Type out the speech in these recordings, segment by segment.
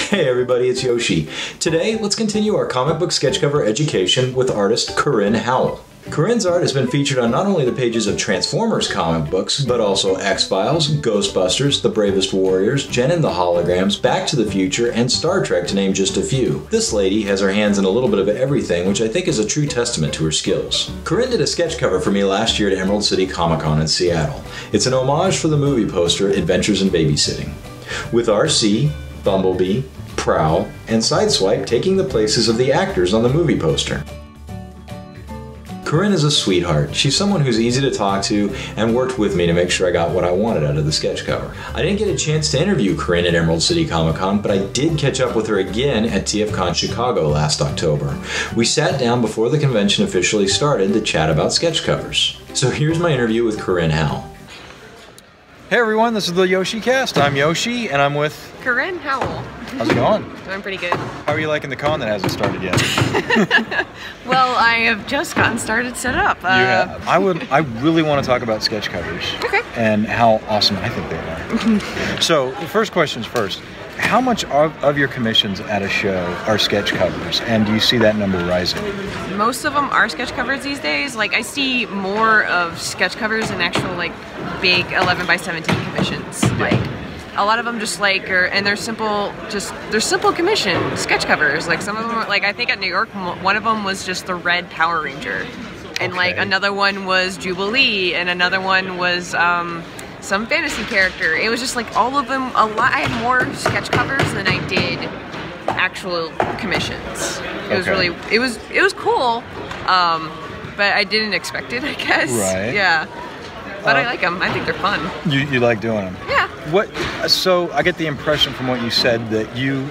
Hey everybody, it's Yoshi. Today, let's continue our comic book sketch cover education with artist Corin Howell. Corin's art has been featured on not only the pages of Transformers comic books, but also X-Files, Ghostbusters, The Bravest Warriors, Jen and the Holograms, Back to the Future, and Star Trek, to name just a few. This lady has her hands in a little bit of everything, which I think is a true testament to her skills. Corin did a sketch cover for me last year at Emerald City Comic Con in Seattle. It's an homage for the movie poster Adventures in Babysitting, with RC, Bumblebee, Prowl, and Sideswipe taking the places of the actors on the movie poster. Corin is a sweetheart. She's someone who's easy to talk to and worked with me to make sure I got what I wanted out of the sketch cover. I didn't get a chance to interview Corin at Emerald City Comic Con, but I did catch up with her again at TFCon Chicago last October. We sat down before the convention officially started to chat about sketch covers. So here's my interview with Corin Howell. Hey everyone, this is the YOSHICAST. I'm Yoshi, and I'm with Corin Howell. How's it going? Doing pretty good. How are you liking the con that hasn't started yet? Well, I have just gotten started set up. You have. I really want to talk about sketch covers. Okay. And how awesome I think they are. So, the first question's first. How much of your commissions at a show are sketch covers, and do you see that number rising? Most of them are sketch covers these days. Like, I see more of sketch covers than actual, like, big 11 by 17 commissions. Yeah. Like, a lot of them just like, and they're simple commission sketch covers. Like, some of them are, like, I think at New York, one of them was just the red Power Ranger. And, like, another one was Jubilee, and another one was, some fantasy character. It was just like all of them, a lot. I had more sketch covers than I did actual commissions. It was really, it was cool, but I didn't expect it, I guess. Right. Yeah. But I like them. I think they're fun. You like doing them? Yeah. So I get the impression from what you said that you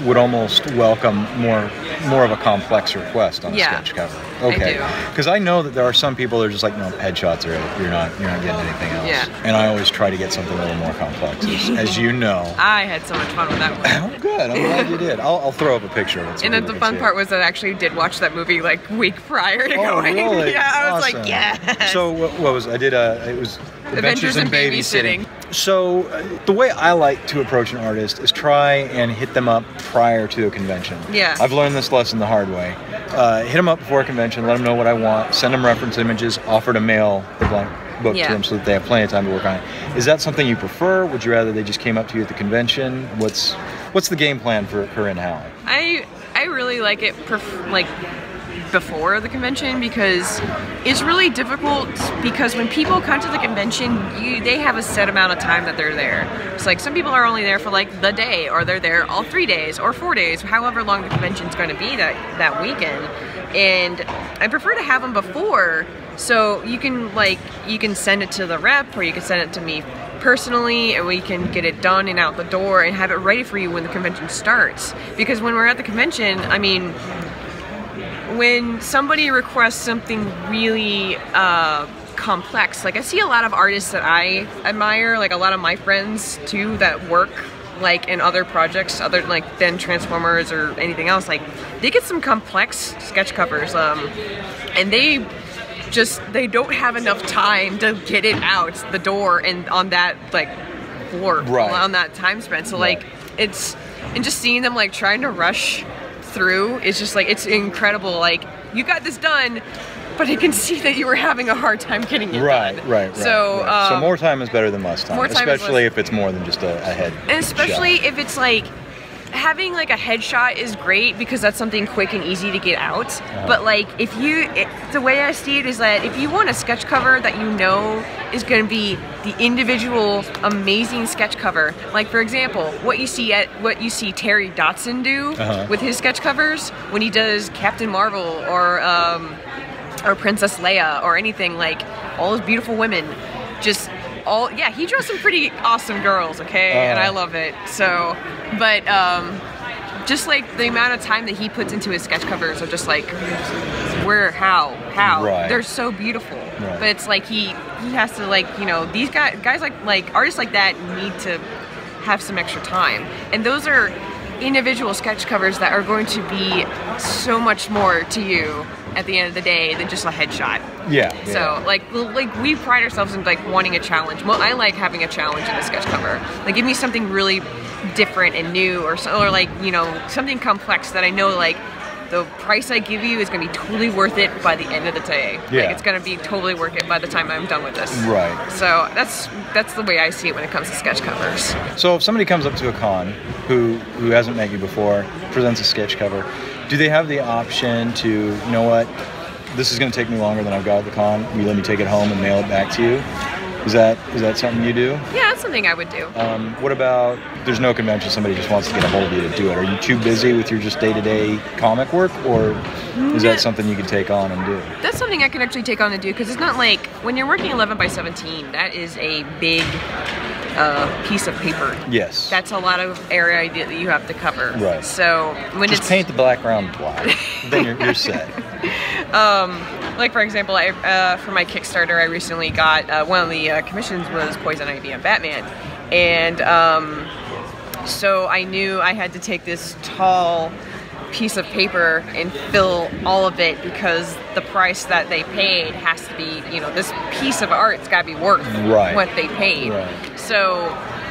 would almost welcome more of a complex request on a sketch cover. Okay. I do. Because I know that there are some people that are just like, no, headshots are it. You're not getting anything else. Yeah. And I always try to get something a little more complex, as you know. I had so much fun with that one. Oh, good. I'm glad you did. I'll throw up a picture of it. So and then the fun part was that I actually did watch that movie like week prior to going. Really? Yeah, I was awesome. Like, yes. So what was I did? It was Adventures in Babysitting. So the way I like to approach an artist is try and hit them up prior to a convention. Yeah. I've learned this lesson the hard way. Hit them up before a convention, let them know what I want, send them reference images, offer to mail the blank book to them so that they have plenty of time to work on it. Is that something you prefer? Would you rather they just came up to you at the convention? What's the game plan for Corin Howell? I really like it before the convention, because it's really difficult, because when people come to the convention, they have a set amount of time that they're there. It's like some people are only there for like the day, or they're there all 3 days or 4 days, however long the convention's going to be that weekend. And I prefer to have them before, so you can send it to the rep, or you can send it to me personally, and we can get it done and out the door and have it ready for you when the convention starts. Because when we're at the convention, I mean, when somebody requests something really complex, like I see a lot of artists that I admire, like a lot of my friends too that work like in other projects other than Transformers or anything else, like they get some complex sketch covers, and they don't have enough time to get it out the door and on that like floor, on that time span. So like it's, and just seeing them like trying to rush through, it's just like, it's incredible. Like, you got this done, but I can see that you were having a hard time getting it done. Right. So more time is better than less time, especially if it's more than just a head and especially if it's like, having like a headshot is great because that's something quick and easy to get out. But like, the way I see it is that if you want a sketch cover that you know is going to be the individual amazing sketch cover, like for example, what you see Terry Dotson do with his sketch covers when he does Captain Marvel or Princess Leia or anything, like all those beautiful women, he draws some pretty awesome girls, and I love it. So, but just like the amount of time that he puts into his sketch covers are just like, how? They're so beautiful. But it's like he has to, like, you know, these guys like artists like that need to have some extra time, and those are individual sketch covers that are going to be so much more to you at the end of the day than just a headshot. Yeah. So like we pride ourselves in like wanting a challenge. Well, I like having a challenge in the sketch cover. Like give me something really different and new, or like, you know, something complex that I know like the price I give you is going to be totally worth it by the end of the day. Yeah. Like it's going to be totally worth it by the time I'm done with this. Right. So that's the way I see it when it comes to sketch covers. So if somebody comes up to a con who hasn't met you before, presents a sketch cover, do they have the option to, you know what, this is going to take me longer than I've got at the con, will you let me take it home and mail it back to you? Is that something you do? Yeah, that's something I would do. What about, there's no convention, somebody just wants to get a hold of you to do it. Are you too busy with your just day-to-day comic work, or is that something you could take on and do? That's something I can actually take on and do, because it's not like, when you're working 11 by 17, that is a big piece of paper. Yes. That's a lot of area that you have to cover. Right. So when just paint the background black, then you're set. Like for example, for my Kickstarter, I recently got one of the commissions was Poison Ivy and Batman, and so I knew I had to take this tall piece of paper and fill all of it, because the price that they paid has to be, you know, this piece of art's got to be worth what they paid. Right. So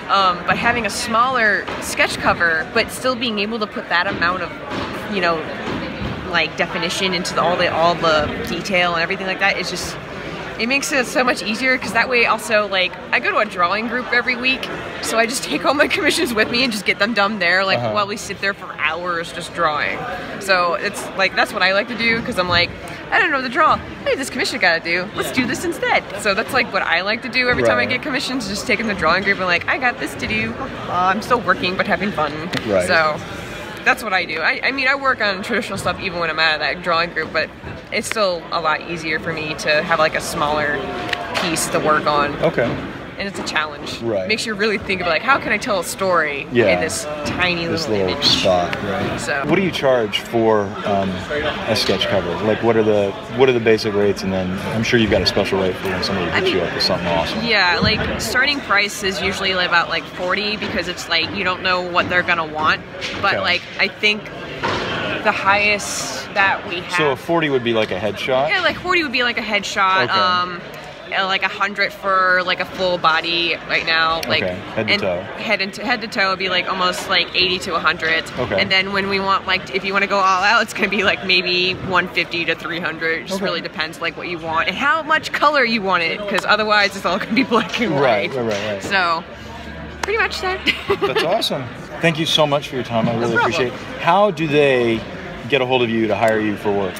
by having a smaller sketch cover, but still being able to put that amount of, you know, like definition into all the detail and everything like that, is just, it makes it so much easier, because that way also, like, I go to a drawing group every week, so I just take all my commissions with me and just get them done there, like while we sit there for hours just drawing. So it's like, that's what I like to do, because I'm like, I don't know the draw, hey, this commission I gotta do, let's do this instead. So that's like what I like to do every time I get commissions, just take them to the drawing group and like, I got this to do, I'm still working but having fun. Right. So that's what I do. I mean, I work on traditional stuff even when I'm out of that drawing group, but it's still a lot easier for me to have like a smaller piece to work on. Okay. And it's a challenge. Right. It makes you really think about like, how can I tell a story in this tiny little image spot, right? So, what do you charge for a sketch cover? Like, what are the basic rates, and then I'm sure you've got a special rate for when somebody hits you up with something awesome. Yeah, like starting price is usually about like 40, because it's like you don't know what they're gonna want, but like I think the highest that we have. So a 40 would be like a headshot? Yeah, like 40 would be like a headshot. Okay. Like 100 for like a full body right now. Like head to toe. Head to toe would be like almost like 80 to 100. Okay. And then when we want, like, if you want to go all out, it's gonna be like maybe 150 to 300. It just really depends like what you want and how much color you want it, because otherwise it's all gonna be black and white. Right. So pretty much that. That's awesome. Thank you so much for your time. I really appreciate it. How do they get a hold of you to hire you for work?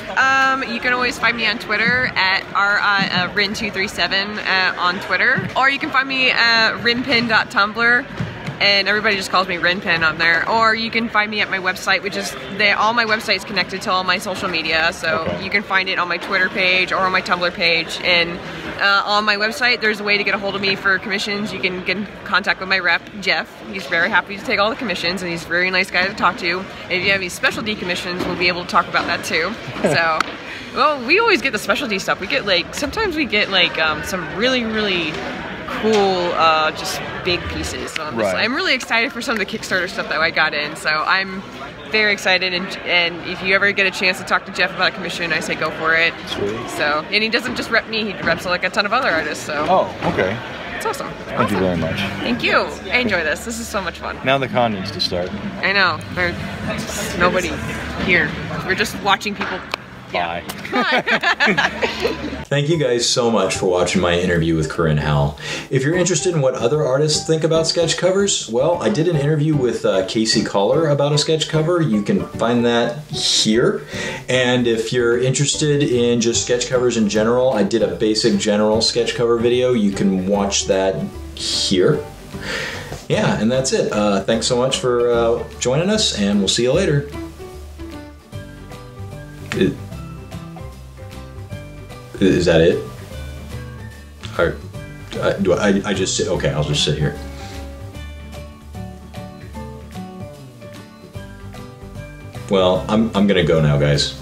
You can always find me on Twitter at rin237 on Twitter, or you can find me at rinpin.tumblr, and everybody just calls me Rinpin on there. Or you can find me at my website, which is all my website's connected to all my social media, so you can find it on my Twitter page or on my Tumblr page. And on my website, there's a way to get a hold of me for commissions. You can get in contact with my rep, Jeff. He's very happy to take all the commissions, and he's a very nice guy to talk to. And if you have any specialty commissions, we'll be able to talk about that too. So, well, we always get the specialty stuff. We get like, sometimes we get like some really, really cool, just big pieces. So I'm really excited for some of the Kickstarter stuff that I got in. So I'm very excited, and if you ever get a chance to talk to Jeff about a commission, I say go for it. Sweet. So, and he doesn't just rep me, he reps like a ton of other artists, so. Oh, okay. It's awesome. Thank you very much. Thank you. I enjoy this. This is so much fun. Now the con needs to start. I know. There's nobody here. We're just watching people. Bye. Bye. Thank you guys so much for watching my interview with Corin Howell. If you're interested in what other artists think about sketch covers, well, I did an interview with Casey Collar about a sketch cover. You can find that here. And if you're interested in just sketch covers in general, I did a basic general sketch cover video. You can watch that here. Yeah, and that's it. Thanks so much for joining us, and we'll see you later. Is that it? Or, I just sit? Okay, I'll just sit here. Well, I'm gonna go now, guys.